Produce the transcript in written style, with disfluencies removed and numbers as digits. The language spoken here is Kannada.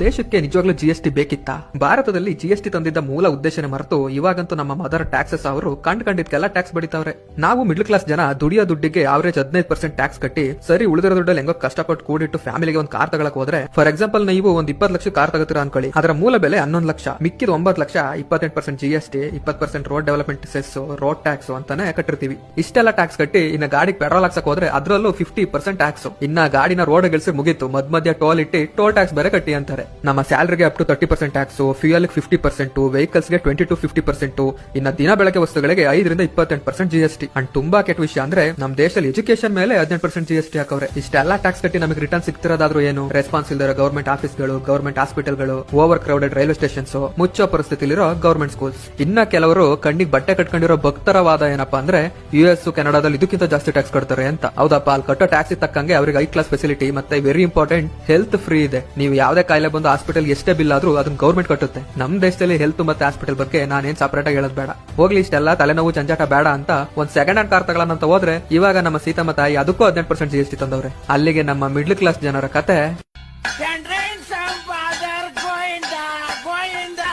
ದೇಶಕ್ಕೆ ನಿಜವಾಗ್ಲೂ ಜಿಎಸ್ಟಿ ಬೇಕಿತ್ತಾ? ಭಾರತದಲ್ಲಿ ಜಿಎಸ್ಟಿ ತಂದಿದ್ದ ಮೂಲ ಉದ್ದೇಶನೇ ಮರೆತು ಇವಾಗಂತೂ ನಮ್ಮ ಮದರ್ ಟ್ಯಾಕ್ಸಸ್ ಅವರು ಕಂಡಿದ್ದಕ್ಕೆಲ್ಲ ಟ್ಯಾಕ್ಸ್ ಬಡಿತಾವ್ರೆ. ನಾವು ಮಿಡ್ಲ್ ಕ್ಲಾಸ್ ಜನ ದುಡಿಯೋ ದುಡ್ಡಿಗೆ ಅವರೇಜ್ 15% ಟ್ಯಾಕ್ಸ್ ಕಟ್ಟಿ ಸರಿ ಉಳಿದಿರೋ ದುಡ್ಡಲ್ಲಿ ಹೆಂಗೋ ಕಷ್ಟಪಟ್ಟು ಕೂಡಿಟ್ಟು ಫ್ಯಾಮಿಲಿಗೆ ಒಂದು ಕಾರ್ ತಗೊಳಕ್ ಹೋದ್ರೆ, ಫಾರ್ ಎಕ್ಸಾಂಪಲ್ ನೀವು ಒಂದು 20 ಲಕ್ಷ ಕಾರ್ ತಗೋತೀರಾ ಅನ್ಕೊಳ್ಳಿ, ಅದರ ಮೂಲ ಬೆಲೆ 11 ಲಕ್ಷ, ಮಿಕ್ಕಿದ 9 lakh 28% GST, 20% road development cess, road tax ಅಂತಾನೆ ಕಟ್ಟಿರ್ತೀವಿ. ಇಷ್ಟೆಲ್ಲ ಟ್ಯಾಕ್ಸ್ ಕಟ್ಟಿ ಇನ್ನ ಗಾಡಿಗೆ ಪೆಟ್ರೋಲ್ ಹಾಕ್ಸಕ್ ಹೋದ್ರೆ ಅದರಲ್ಲೂ 50% ಟ್ಯಾಕ್ಸ್. ಇನ್ನ ಗಾಡಿನ ರೋಡ್ ಗೆಲ್ಸಿ ಮುಗೀತು, ಮಧ್ಯ ಟೋಲ್ ಇಟ್ಟು ಟೋಲ್ ಟ್ಯಾಕ್ಸ್ ಬೇರೆ ಕಟ್ಟಿ ಅಂತಾರೆ. ನಮ್ಮ ಸ್ಯಾಲರಿಗೆ up to 30% tax, fuel 50%, vehicles ಗೆ 20 to 50%, ಇನ್ನ ದಿನ ಬೆಳಗ್ಗೆ ವಸ್ತುಗಳಿಗೆ 5 ರಿಂದ 28% ಜಿಎಸ್ಟಿ. ಅಂಡ್ ತುಂಬಾ ಕೆಟ್ಟ ವಿಷಯ ಅಂದ್ರೆ ನಮ್ಮ ದೇಶದಲ್ಲಿ ಎಜುಕೇಶನ್ ಮೇಲೆ 18% ಜಿಎಸ್ಟಿ ಹಾಕವ್ರೆ. ಇಷ್ಟೆಲ್ಲ ಟ್ಯಾಕ್ಸ್ ಕಟ್ಟಿ ನಮಗೆ ರಿಟರ್ನ್ ಸಿಗ್ತಿರೋದಾದ್ರೂ ಏನು? ರೆಸ್ಪಾನ್ಸ್ ಇಲ್ದಿರೋ ಗವರ್ಮೆಂಟ್ ಆಫೀಸ್ಗಳು, ಗವರ್ಮೆಂಟ್ ಹಾಸ್ಪಿಟಲ್ಗಳು, ಓವರ್ ಕ್ರೌಡೆಡ್ ರೈಲ್ವೆ ಸ್ಟೇಷನ್ಸ್, ಮುಚ್ಚೋ ಪರಿಸ್ಥಿತಿಲಿರೋ ಗವರ್ಮೆಂಟ್ ಸ್ಕೂಲ್ಸ್. ಇನ್ನ ಕೆಲವರು ಕಣ್ಣಿಗೆ ಬಟ್ಟೆ ಕಟ್ಕೊಂಡಿರೋ ಭಕ್ತರ ವಾದ ಏನಪ್ಪಾ ಅಂದ್ರೆ ಯುಎಸ್ ಕೆನಡಾದಲ್ಲಿ ಇದಕ್ಕಿಂತ ಜಾಸ್ತಿ ಟ್ಯಾಕ್ಸ್ ಕಟ್ತಾರೆ ಅಂತ. ಹೌದಪ್ಪ, ಅಲ್ಲಿ ಕಟ್ಟೋ ಟ್ಯಾಕ್ಸ್ ತಕ್ಕಂಗೆ ಅವ್ರಿಗೆ ಹೈ ಕ್ಲಾಸ್ ಫೆಸಿಲಿಟಿ ಮತ್ತೆ ವೆರಿ ಇಂಪಾರ್ಟೆಂಟ್ ಹೆಲ್ತ್ ಫ್ರೀ ಇದೆ. ನೀವು ಯಾವ್ದೇ ಕಾಯಿಲೆ ಬಂದು ಹಾಸ್ಪಿಟಲ್ ಎಷ್ಟೇ ಬಿಲ್ ಆದ್ರೂ ಅದನ್ನ ಗವರ್ಮೆಂಟ್ ಕಟ್ಟುತ್ತೆ. ನಮ್ ದೇಶದಲ್ಲಿ ಹೆಲ್ತ್ ಮತ್ತೆ ಹಾಸ್ಪಿಟಲ್ ಬಗ್ಗೆ ನಾನೇನ್ ಸಪರೇಟ್ ಆಗಿ ಹೇಳೋದ್ ಬೇಡ. ಹೋಗ್ಲಿ, ಇಷ್ಟೆಲ್ಲ ತಲೆನೋವು ಜಂಜಾಟ ಬೇಡ ಅಂತ ಒಂದ್ ಸೆಕೆಂಡ್ ಹ್ಯಾಂಡ್ ಕಾರ್ ತಗೊಳ್ಳೋಣ ಅಂತ ಹೋದ್ರೆ ಇವಾಗ ನಮ್ಮ ಸೀತಮ್ಮ ತಾಯಿ ಅದಕ್ಕೂ 18% ಜಿಎಸ್ಟಿ ತಂದವ್ರೆ. ಅಲ್ಲಿಗೆ ನಮ್ಮ ಮಿಡ್ಲ್ ಕ್ಲಾಸ್ ಜನರ ಕತೆ